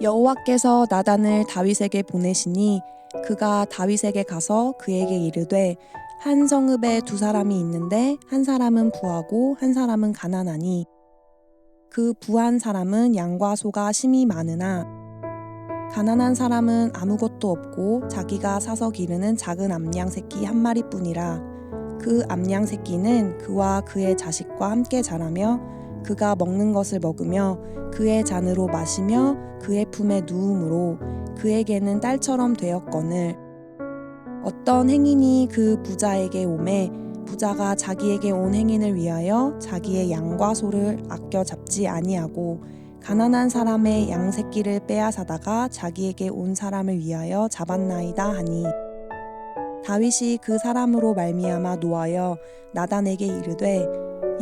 여호와께서 나단을 다윗에게 보내시니 그가 다윗에게 가서 그에게 이르되 한 성읍에 두 사람이 있는데 한 사람은 부하고 한 사람은 가난하니 그 부한 사람은 양과 소가 심히 많으나 가난한 사람은 아무것도 없고 자기가 사서 기르는 작은 암양 새끼 한 마리뿐이라. 그 암양 새끼는 그와 그의 자식과 함께 자라며 그가 먹는 것을 먹으며 그의 잔으로 마시며 그의 품에 누움으로 그에게는 딸처럼 되었거늘 어떤 행인이 그 부자에게 오매 부자가 자기에게 온 행인을 위하여 자기의 양과 소를 아껴 잡지 아니하고 가난한 사람의 양 새끼를 빼앗아다가 자기에게 온 사람을 위하여 잡았나이다 하니 다윗이 그 사람으로 말미암아 노하여 나단에게 이르되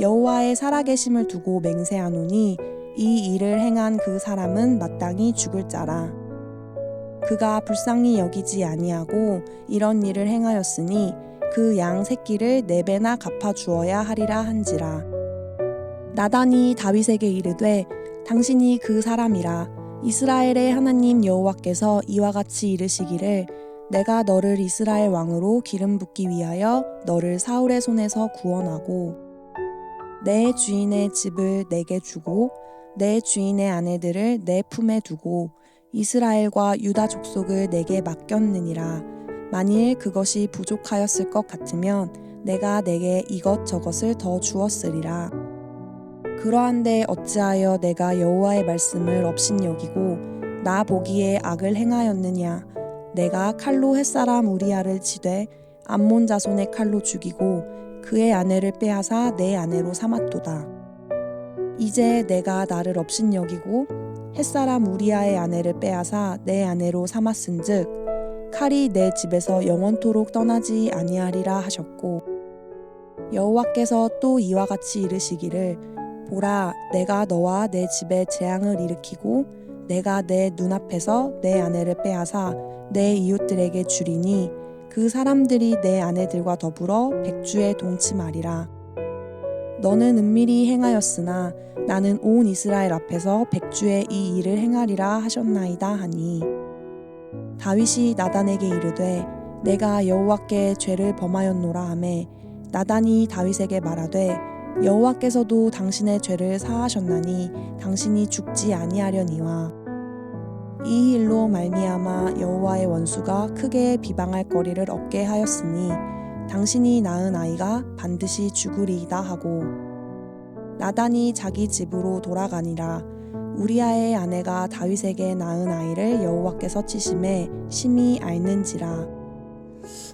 여호와의 살아계심을 두고 맹세하노니 이 일을 행한 그 사람은 마땅히 죽을 자라. 그가 불쌍히 여기지 아니하고 이런 일을 행하였으니 그 양 새끼를 4배나 갚아 주어야 하리라 한지라. 나단이 다윗에게 이르되 당신이 그 사람이라. 이스라엘의 하나님 여호와께서 이와 같이 이르시기를 내가 너를 이스라엘 왕으로 기름 붓기 위하여 너를 사울의 손에서 구원하고 내 주인의 집을 내게 주고 내 주인의 아내들을 내 품에 두고 이스라엘과 유다 족속을 내게 맡겼느니라. 만일 그것이 부족하였을 것 같으면 내가 내게 이것저것을 더 주었으리라. 그러한데 어찌하여 내가 여호와의 말씀을 업신여기고 나 보기에 악을 행하였느냐. 내가 칼로 햇사람 우리아를 치되 암몬 자손의 칼로 죽이고 그의 아내를 빼앗아 내 아내로 삼았도다. 이제 내가 나를 업신여기고 햇사람 우리아의 아내를 빼앗아 내 아내로 삼았은즉 칼이 내 집에서 영원토록 떠나지 아니하리라 하셨고 여호와께서 또 이와 같이 이르시기를 보라 내가 너와 내 집에 재앙을 일으키고 내가 내 눈앞에서 내 아내를 빼앗아 내 이웃들에게 주리니 그 사람들이 내 아내들과 더불어 백주에 동침하리라. 너는 은밀히 행하였으나 나는 온 이스라엘 앞에서 백주에 이 일을 행하리라 하셨나이다 하니 다윗이 나단에게 이르되 내가 여호와께 죄를 범하였노라 하매 나단이 다윗에게 말하되 여호와께서도 당신의 죄를 사하셨나니 당신이 죽지 아니하려니와 이 일로 말미암아 여호와의 원수가 크게 비방할 거리를 얻게 하였으니 당신이 낳은 아이가 반드시 죽으리이다 하고 나단이 자기 집으로 돌아가니라. 우리아의 아내가 다윗에게 낳은 아이를 여호와께서 치심에 심히 앓는지라.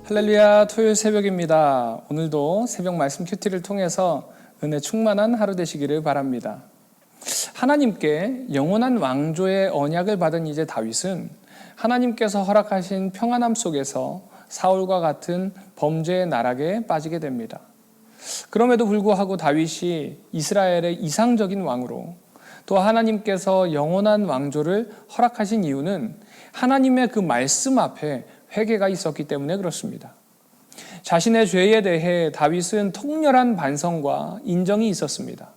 할렐루야. 토요일 새벽입니다. 오늘도 새벽 말씀 큐티를 통해서 은혜 충만한 하루 되시기를 바랍니다. 하나님께 영원한 왕조의 언약을 받은 이제 다윗은 하나님께서 허락하신 평안함 속에서 사울과 같은 범죄의 나락에 빠지게 됩니다. 그럼에도 불구하고 다윗이 이스라엘의 이상적인 왕으로 또 하나님께서 영원한 왕조를 허락하신 이유는 하나님의 그 말씀 앞에 회개가 있었기 때문에 그렇습니다. 자신의 죄에 대해 다윗은 통렬한 반성과 인정이 있었습니다.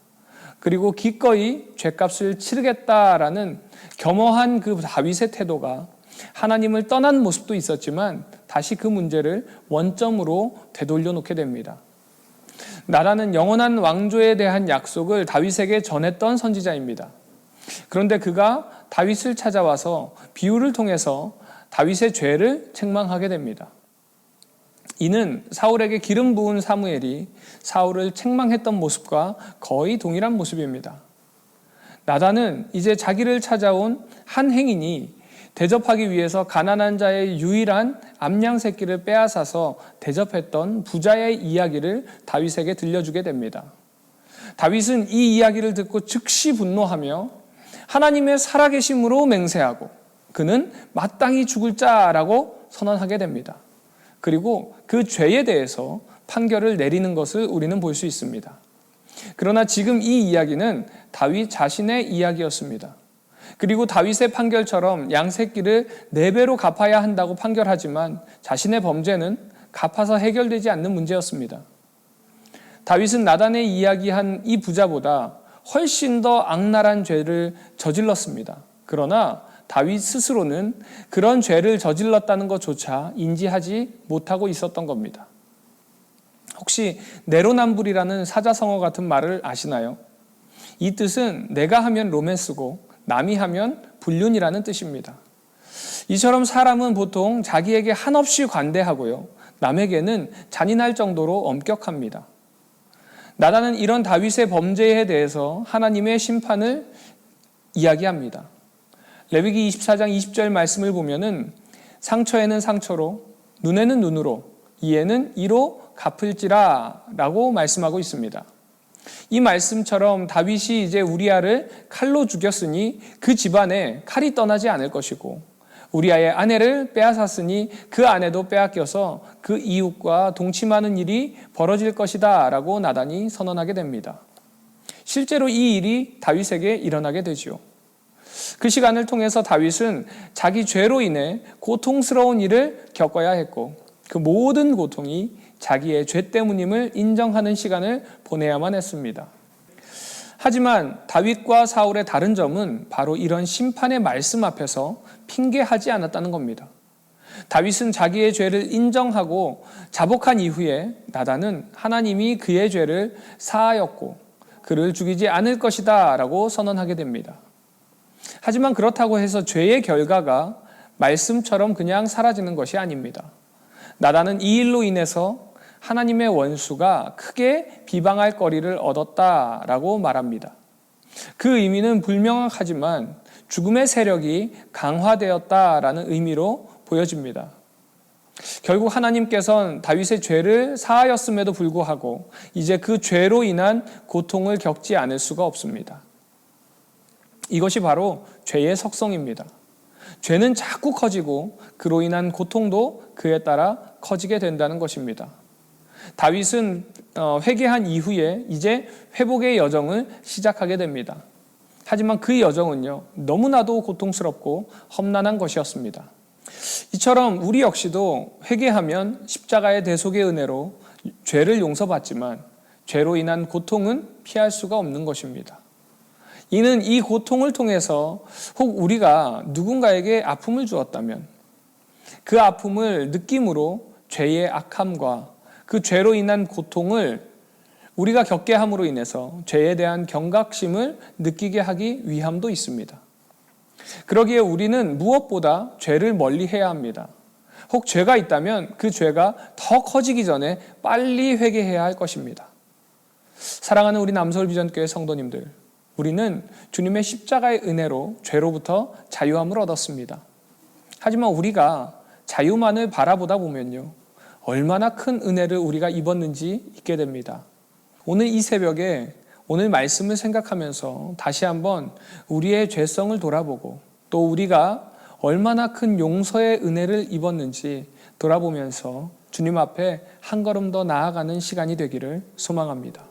그리고 기꺼이 죄값을 치르겠다라는 겸허한 그 다윗의 태도가 하나님을 떠난 모습도 있었지만 다시 그 문제를 원점으로 되돌려 놓게 됩니다. 나라는 영원한 왕조에 대한 약속을 다윗에게 전했던 선지자입니다. 그런데 그가 다윗을 찾아와서 비유를 통해서 다윗의 죄를 책망하게 됩니다. 이는 사울에게 기름 부은 사무엘이 사울을 책망했던 모습과 거의 동일한 모습입니다. 나단은 이제 자기를 찾아온 한 행인이 대접하기 위해서 가난한 자의 유일한 암양 새끼를 빼앗아서 대접했던 부자의 이야기를 다윗에게 들려주게 됩니다. 다윗은 이 이야기를 듣고 즉시 분노하며 하나님의 살아계심으로 맹세하고 그는 마땅히 죽을 자라고 선언하게 됩니다. 그리고 그 죄에 대해서 판결을 내리는 것을 우리는 볼 수 있습니다. 그러나 지금 이 이야기는 다윗 자신의 이야기였습니다. 그리고 다윗의 판결처럼 양새끼를 4배로 갚아야 한다고 판결하지만 자신의 범죄는 갚아서 해결되지 않는 문제였습니다. 다윗은 나단의 이야기한 이 부자보다 훨씬 더 악랄한 죄를 저질렀습니다. 그러나 다윗 스스로는 그런 죄를 저질렀다는 것조차 인지하지 못하고 있었던 겁니다. 혹시 내로남불이라는 사자성어 같은 말을 아시나요? 이 뜻은 내가 하면 로맨스고 남이 하면 불륜이라는 뜻입니다. 이처럼 사람은 보통 자기에게 한없이 관대하고요, 남에게는 잔인할 정도로 엄격합니다. 나단은 이런 다윗의 범죄에 대해서 하나님의 심판을 이야기합니다. 레위기 24장 20절 말씀을 보면은 상처에는 상처로, 눈에는 눈으로, 이에는 이로 갚을지라 라고 말씀하고 있습니다. 이 말씀처럼 다윗이 이제 우리아를 칼로 죽였으니 그 집안에 칼이 떠나지 않을 것이고, 우리아의 아내를 빼앗았으니 그 아내도 빼앗겨서 그 이웃과 동침하는 일이 벌어질 것이다 라고 나단이 선언하게 됩니다. 실제로 이 일이 다윗에게 일어나게 되죠. 그 시간을 통해서 다윗은 자기 죄로 인해 고통스러운 일을 겪어야 했고, 그 모든 고통이 자기의 죄 때문임을 인정하는 시간을 보내야만 했습니다. 하지만 다윗과 사울의 다른 점은 바로 이런 심판의 말씀 앞에서 핑계하지 않았다는 겁니다. 다윗은 자기의 죄를 인정하고 자복한 이후에 나단은 하나님이 그의 죄를 사하였고 그를 죽이지 않을 것이다 라고 선언하게 됩니다. 하지만 그렇다고 해서 죄의 결과가 말씀처럼 그냥 사라지는 것이 아닙니다. 나단은 이 일로 인해서 하나님의 원수가 크게 비방할 거리를 얻었다라고 말합니다. 그 의미는 불명확하지만 죽음의 세력이 강화되었다라는 의미로 보여집니다. 결국 하나님께서는 다윗의 죄를 사하였음에도 불구하고 이제 그 죄로 인한 고통을 겪지 않을 수가 없습니다. 이것이 바로 죄의 속성입니다. 죄는 자꾸 커지고 그로 인한 고통도 그에 따라 커지게 된다는 것입니다. 다윗은 회개한 이후에 이제 회복의 여정을 시작하게 됩니다. 하지만 그 여정은요, 너무나도 고통스럽고 험난한 것이었습니다. 이처럼 우리 역시도 회개하면 십자가의 대속의 은혜로 죄를 용서받지만 죄로 인한 고통은 피할 수가 없는 것입니다. 이는 이 고통을 통해서 혹 우리가 누군가에게 아픔을 주었다면 그 아픔을 느낌으로 죄의 악함과 그 죄로 인한 고통을 우리가 겪게 함으로 인해서 죄에 대한 경각심을 느끼게 하기 위함도 있습니다. 그러기에 우리는 무엇보다 죄를 멀리해야 합니다. 혹 죄가 있다면 그 죄가 더 커지기 전에 빨리 회개해야 할 것입니다. 사랑하는 우리 남서울비전교회 성도님들, 우리는 주님의 십자가의 은혜로 죄로부터 자유함을 얻었습니다. 하지만 우리가 자유만을 바라보다 보면요, 얼마나 큰 은혜를 우리가 입었는지 잊게 됩니다. 오늘 이 새벽에 오늘 말씀을 생각하면서 다시 한번 우리의 죄성을 돌아보고 또 우리가 얼마나 큰 용서의 은혜를 입었는지 돌아보면서 주님 앞에 한 걸음 더 나아가는 시간이 되기를 소망합니다.